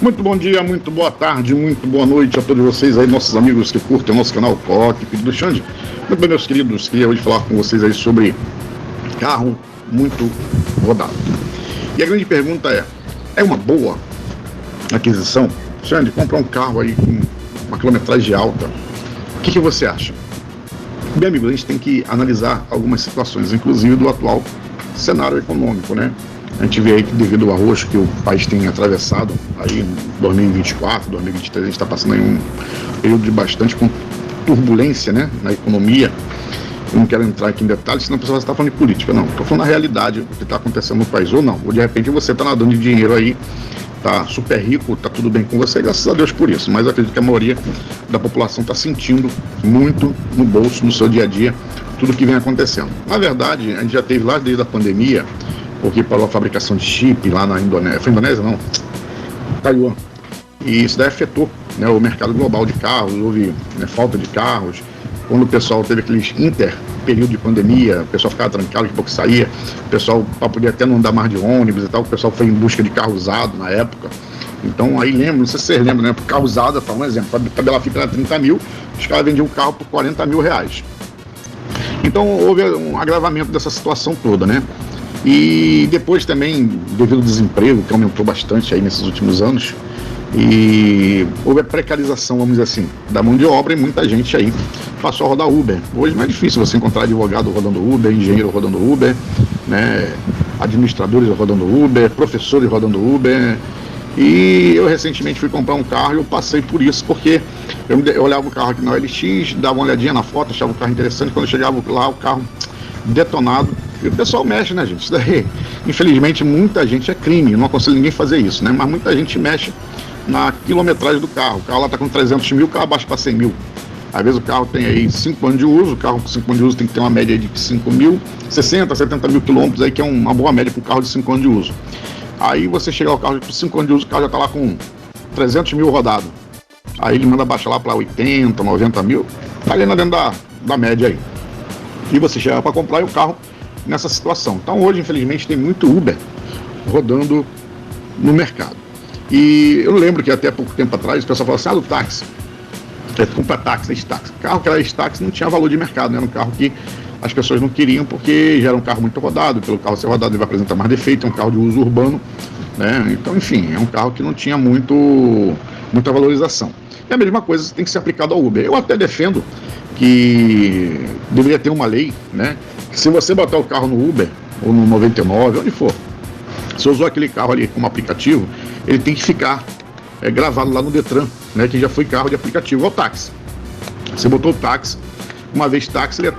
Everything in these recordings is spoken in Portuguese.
Muito bom dia, muito boa tarde, muito boa noite a todos vocês aí, nossos amigos que curtem o nosso canal Coque, filho do Xande. Muito bem, meus queridos, queria hoje falar com vocês aí sobre carro muito rodado. E a grande pergunta é uma boa aquisição? Xande, comprar um carro aí com uma quilometragem alta, o que você acha? Bem, amigo, a gente tem que analisar algumas situações, inclusive do atual cenário econômico, né? A gente vê aí que devido ao arroxo que o país tem atravessado aí em 2024, 2023, a gente está passando aí um período de bastante turbulência, né, na economia. Eu não quero entrar aqui em detalhes, senão a pessoa está falando de política. Não, estou falando da realidade do que está acontecendo no país, ou não. Ou de repente você está nadando de dinheiro aí, está super rico, está tudo bem com você, graças a Deus por isso. Mas eu acredito que a maioria da população está sentindo muito no bolso, no seu dia a dia, tudo que vem acontecendo. Na verdade, a gente já teve lá desde a pandemia, porque parou a fabricação de chip lá na Indonésia. Foi Indonésia? Não. Taiwan. E isso daí afetou, né, o mercado global de carros, houve, né, falta de carros. Quando o pessoal teve aqueles período de pandemia, o pessoal ficava trancado, que pouco saía, o pessoal, para poder até não andar mais de ônibus e tal, o pessoal foi em busca de carro usado na época. Então aí lembro, não sei se vocês lembram, né? Carro usado, para um exemplo, a tabela FIP era 30 mil, os caras vendiam um carro por 40 mil reais. Então houve um agravamento dessa situação toda, né? E depois também, devido ao desemprego, que aumentou bastante aí nesses últimos anos, e houve a precarização, vamos dizer assim, da mão de obra, e muita gente aí passou a rodar Uber. Hoje não é difícil você encontrar advogado rodando Uber, engenheiro rodando Uber, né, administradores rodando Uber, professores rodando Uber. E eu recentemente fui comprar um carro e eu passei por isso, porque eu olhava o carro aqui na OLX, dava uma olhadinha na foto, achava o carro interessante, quando eu chegava lá, o carro detonado. E o pessoal mexe, né, gente? Isso daí, infelizmente, muita gente é crime, eu não aconselho ninguém a fazer isso, né? Mas muita gente mexe na quilometragem do carro. O carro lá está com 300 mil, o carro abaixa para 100 mil. Às vezes o carro tem aí 5 anos de uso, o carro com 5 anos de uso tem que ter uma média de 5 mil, 60, 70 mil quilômetros aí, que é uma boa média para um carro de 5 anos de uso. Aí você chega ao carro com 5 anos de uso, o carro já está lá com 300 mil rodado. Aí ele manda baixar lá para 80, 90 mil, tá ali dentro da média aí. E você chega para comprar e o carro nessa situação. Então hoje, infelizmente, tem muito Uber rodando no mercado. E eu lembro que até pouco tempo atrás o pessoal falava assim, do táxi. Compra táxi, ex-táxi. O carro que era ex-táxi não tinha valor de mercado, né? Era um carro que as pessoas não queriam porque já era um carro muito rodado, pelo carro ser rodado ele vai apresentar mais defeito, é um carro de uso urbano, né? Então, enfim, é um carro que não tinha muita valorização. E a mesma coisa tem que ser aplicado ao Uber. Eu até defendo que deveria ter uma lei, né? Que se você botar o carro no Uber, ou no 99, onde for, se usou aquele carro ali como aplicativo, ele tem que ficar gravado lá no Detran, né? Que já foi carro de aplicativo ao táxi. Você botou o táxi, uma vez táxi, ele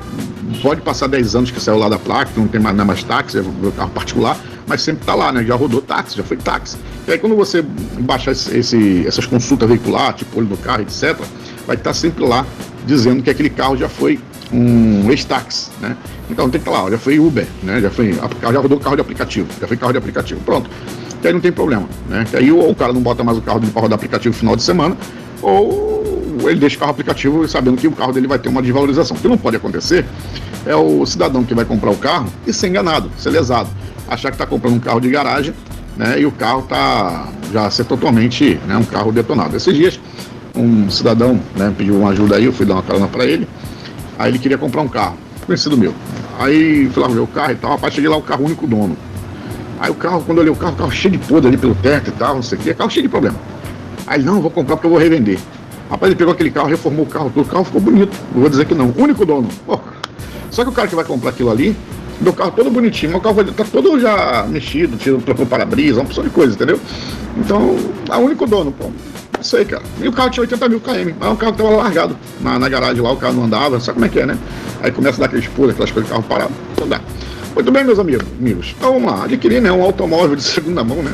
pode passar 10 anos que saiu lá da placa, que não tem mais, não é mais táxi, é um carro particular, mas sempre está lá, né? Já rodou táxi, já foi táxi. E aí quando você baixar essas consultas veicular, tipo olho do carro, etc., vai estar sempre lá dizendo que aquele carro já foi um ex-táxi, né? Então tem que estar lá, já foi Uber, né? Já rodou carro de aplicativo, já foi carro de aplicativo, pronto. Que aí não tem problema, né? Que aí ou o cara não bota mais o carro dele para rodar aplicativo no final de semana, ou ele deixa o carro aplicativo sabendo que o carro dele vai ter uma desvalorização. O que não pode acontecer é o cidadão que vai comprar o carro e ser enganado, ser lesado, achar que está comprando um carro de garagem, né? E o carro tá já ser totalmente, né, um carro detonado. Esses dias um cidadão, né, pediu uma ajuda aí, eu fui dar uma carona para ele. Aí ele queria comprar um carro, conhecido meu. Aí fui lá ver o carro e tal, rapaz, cheguei lá, o carro único dono. Aí o carro, quando eu olhei o carro cheio de podre ali pelo teto e tal, não sei o que, carro cheio de problema. Aí ele, não, vou comprar porque eu vou revender. Rapaz, ele pegou aquele carro, reformou o carro, todo o carro ficou bonito, não vou dizer que não, único dono. Pô, só que o cara que vai comprar aquilo ali, meu carro todo bonitinho, meu carro tá todo já mexido, trocou para-brisa, uma opção de coisa, entendeu? Então, é o único dono, pô. Não sei, cara. E o carro tinha 80 mil km. Mas um carro que tava largado na garagem lá, o carro não andava, sabe como é que é, né? Aí começa a dar aqueles pulos, aquelas coisas de carro parado. Então dá. Muito bem, meus amigos. Então vamos lá. Adquirir, né, um automóvel de segunda mão, né?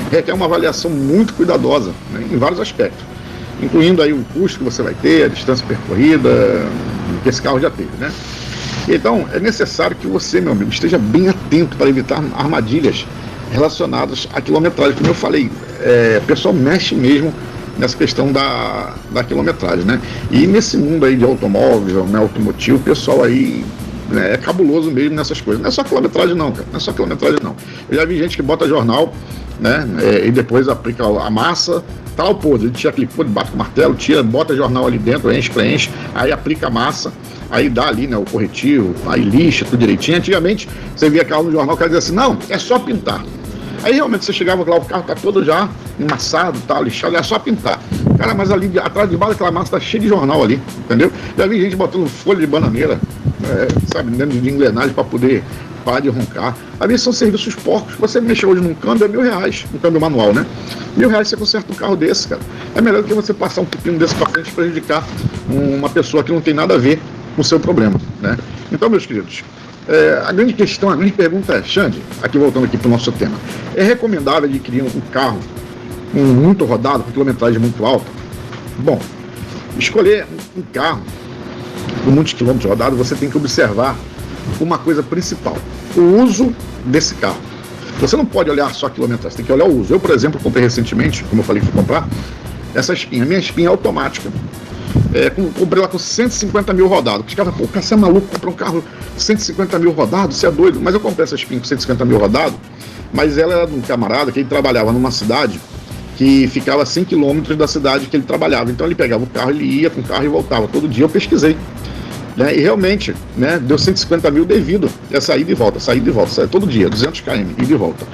Requer uma avaliação muito cuidadosa, né, em vários aspectos. Incluindo aí o custo que você vai ter, a distância percorrida, que esse carro já teve, né? Então, é necessário que você, meu amigo, esteja bem atento para evitar armadilhas relacionadas à quilometragem. Como eu falei, o pessoal mexe mesmo nessa questão da quilometragem, né? E nesse mundo aí de automóvel, né, automotivo, o pessoal aí, né, é cabuloso mesmo nessas coisas. Não é só quilometragem não, cara. Não é só quilometragem não. Eu já vi gente que bota jornal né? E depois aplica a massa, tá lá o podre, ele tira aquele podre, bate com o martelo, tira, bota jornal ali dentro, preenche, aí aplica a massa, aí dá ali, né, o corretivo, aí lixa tudo direitinho. Antigamente você via carro no jornal, o cara dizia assim, não, é só pintar. Aí realmente você chegava lá, o carro tá todo já amassado, tá lixado, é só pintar. Cara, mas ali atrás de baixo daquela massa tá cheio de jornal ali, entendeu? Já vi gente botando folha de bananeira, sabe, dentro de engrenagem para poder parar de roncar. Ali são serviços porcos. Você mexe hoje num câmbio, é R$1.000, um câmbio manual, né? R$1.000 você conserta um carro desse, cara. É melhor do que você passar um pepino desse para frente e prejudicar uma pessoa que não tem nada a ver com o seu problema, né? Então, meus queridos, a grande questão, a grande pergunta é, Xande, aqui voltando aqui para o nosso tema, é recomendável adquirir um carro muito rodado, com quilometragem muito alta? Bom, escolher um carro com muitos quilômetros rodados, você tem que observar uma coisa principal, o uso desse carro. Você não pode olhar só a quilometragem, você tem que olhar o uso. Eu, por exemplo, comprei recentemente, como eu falei que fui comprar, essa espinha, a minha espinha é automática. Comprei lá com 150 mil rodados. Os caras, pô, você é maluco, comprou um carro 150 mil rodados, você é doido. Mas eu comprei essa espinha com 150 mil rodados, mas ela era de um camarada que ele trabalhava numa cidade que ficava a 100 quilômetros da cidade que ele trabalhava. Então ele pegava o carro, ele ia com o carro e voltava. Todo dia eu pesquisei, né? E realmente, né, deu 150 mil devido a saída e volta, todo dia, 200 km, ida e volta.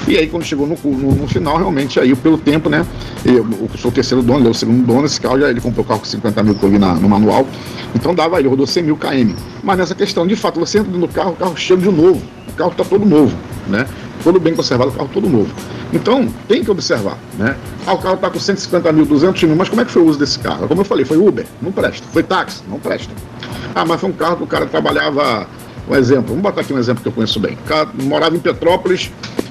E aí quando chegou no final, realmente, aí pelo tempo, né, eu sou o terceiro dono, ele é o segundo dono, esse carro, ele comprou o carro com 50 mil que eu vi no manual, então dava aí, rodou 100 mil km. Mas nessa questão, de fato, você entra no carro, o carro cheio de novo, o carro está todo novo, né, todo bem conservado, o carro todo novo. Então, tem que observar, né, o carro está com 150 mil, 200 mil, mas como é que foi o uso desse carro? Como eu falei, foi Uber? Não presta. Foi táxi? Não presta. Mas foi um carro que o cara trabalhava, um exemplo, vamos botar aqui um exemplo que eu conheço bem, o cara morava em Petrópolis,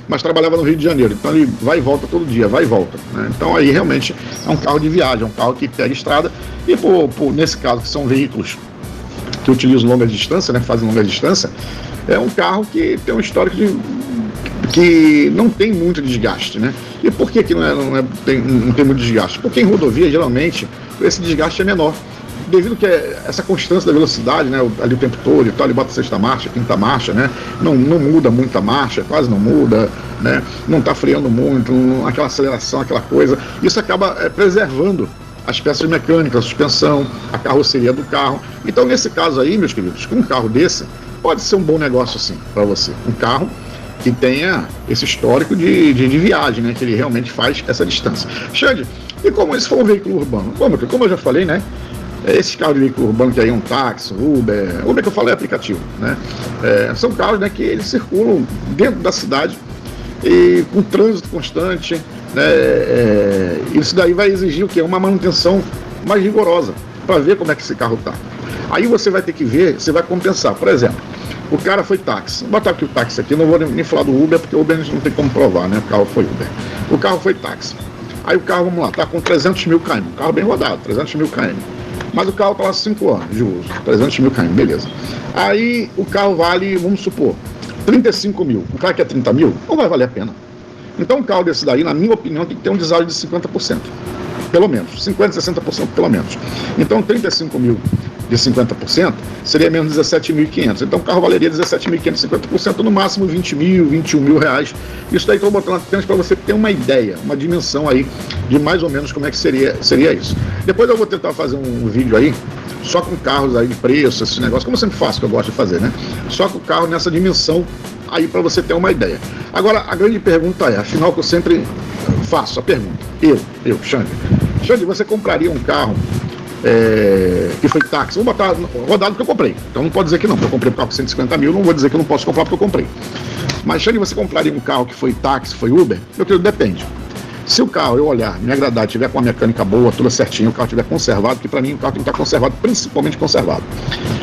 mas trabalhava no Rio de Janeiro, então ele vai e volta todo dia, vai e volta, né? Então aí realmente é um carro de viagem, é um carro que pega estrada, e nesse caso que são veículos que utilizam longa distância, né, fazem longa distância, é um carro que tem um histórico que não tem muito desgaste, né? E por que não tem muito desgaste? Porque em rodovia, geralmente, esse desgaste é menor. Devido que essa constância da velocidade, né, ali o tempo todo e tal, ele bota sexta marcha, quinta marcha, né, não muda muito a marcha, quase não muda, né, não está freando muito, aquela aceleração, aquela coisa, isso acaba preservando as peças mecânicas, a suspensão, a carroceria do carro. Então, nesse caso aí, meus queridos, com um carro desse, pode ser um bom negócio, sim, para você. Um carro que tenha esse histórico de viagem, né, que ele realmente faz essa distância. Xande, e como esse for um veículo urbano? Como eu já falei, né, esses carros de veículo urbano que aí é um táxi, Uber que eu falei é aplicativo, né? São carros, né, que eles circulam dentro da cidade e com trânsito constante, né? Isso daí vai exigir o quê? Uma manutenção mais rigorosa para ver como é que esse carro está. Aí você vai ter que ver, você vai compensar. Por exemplo, o cara foi táxi. Vou botar aqui o táxi aqui, não vou nem falar do Uber, porque o Uber a gente não tem como provar, né? O carro foi Uber. O carro foi táxi. Aí o carro, vamos lá, tá com 300 mil km. O carro bem rodado, 300 mil km. Mas o carro está lá 5 anos de uso, 300 mil km, beleza. Aí o carro vale, vamos supor, 35 mil. O cara quer 30 mil, não vai valer a pena. Então um carro desse daí, na minha opinião, tem que ter um deságio de 50%. Pelo menos, 50%, 60% pelo menos. Então 35 mil de 50% seria menos 17.500. Então o carro valeria 17.500, 50%, no máximo 20 mil, 21 mil reais. Isso daí estou botando apenas para você ter uma ideia, uma dimensão aí de mais ou menos como é que seria isso. Depois eu vou tentar fazer um vídeo aí só com carros aí de preço, esse negócio, como eu sempre faço, que eu gosto de fazer, né? Só com o carro nessa dimensão aí para você ter uma ideia. Agora, a grande pergunta é, afinal que eu sempre faço a pergunta, Xande, você compraria um carro que foi táxi? Vou botar rodado que eu comprei, então não pode dizer que não, porque eu comprei um carro com 150 mil, não vou dizer que eu não posso comprar porque eu comprei. Mas, Xande, você compraria um carro que foi táxi, foi Uber? Eu creio que depende. Se o carro, eu olhar, me agradar, tiver com a mecânica boa, tudo certinho, o carro estiver conservado, que para mim o carro tem que estar conservado, principalmente conservado.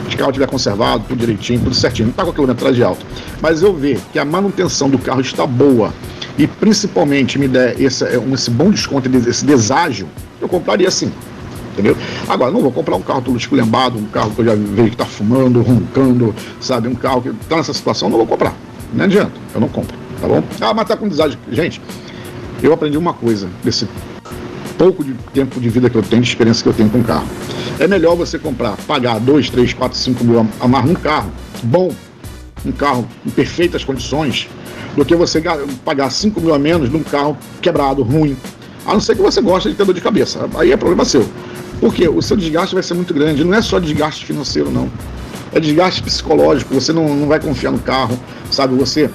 Se o carro estiver conservado, tudo direitinho, tudo certinho, não está com a quilometragem alta. Mas eu ver que a manutenção do carro está boa e principalmente me der esse bom desconto, esse deságio, eu compraria sim. Entendeu? Agora, não vou comprar um carro todo esculhambado, um carro que eu já vejo que está fumando, roncando, sabe? Um carro que está nessa situação, não vou comprar. Não adianta, eu não compro, tá bom? Mas tá com deságio. Gente, eu aprendi uma coisa desse pouco de tempo de vida que eu tenho, de experiência que eu tenho com carro. É melhor você pagar 2, 3, 4, 5 mil a mais num carro bom, um carro em perfeitas condições, do que você pagar 5 mil a menos num carro quebrado, ruim. A não ser que você goste de ter dor de cabeça. Aí é problema seu. Porque o seu desgaste vai ser muito grande. Não é só desgaste financeiro, não. É desgaste psicológico. Você não vai confiar no carro, sabe? Você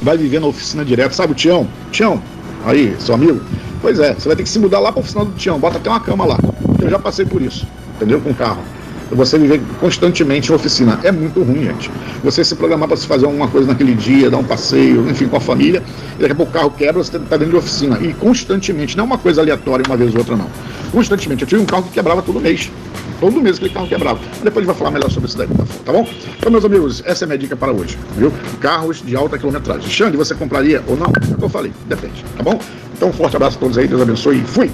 vai viver na oficina direto. Sabe o Tião? Tião, aí, seu amigo? Pois é, você vai ter que se mudar lá para a oficina do Tião. Bota até uma cama lá. Eu já passei por isso, entendeu? Com o carro. Você viver constantemente em oficina. É muito ruim, gente. Você se programar para se fazer alguma coisa naquele dia, dar um passeio, enfim, com a família, e daqui a pouco o carro quebra, você está dentro de oficina. E constantemente, não é uma coisa aleatória uma vez ou outra, não. Constantemente. Eu tive um carro que quebrava todo mês. Todo mês aquele carro quebrava. Depois a gente vai falar melhor sobre isso daí, tá bom? Então, meus amigos, essa é a minha dica para hoje, viu? Carros de alta quilometragem. Xande, você compraria ou não? É o que eu falei, depende, tá bom? Então, um forte abraço a todos aí, Deus abençoe e fui!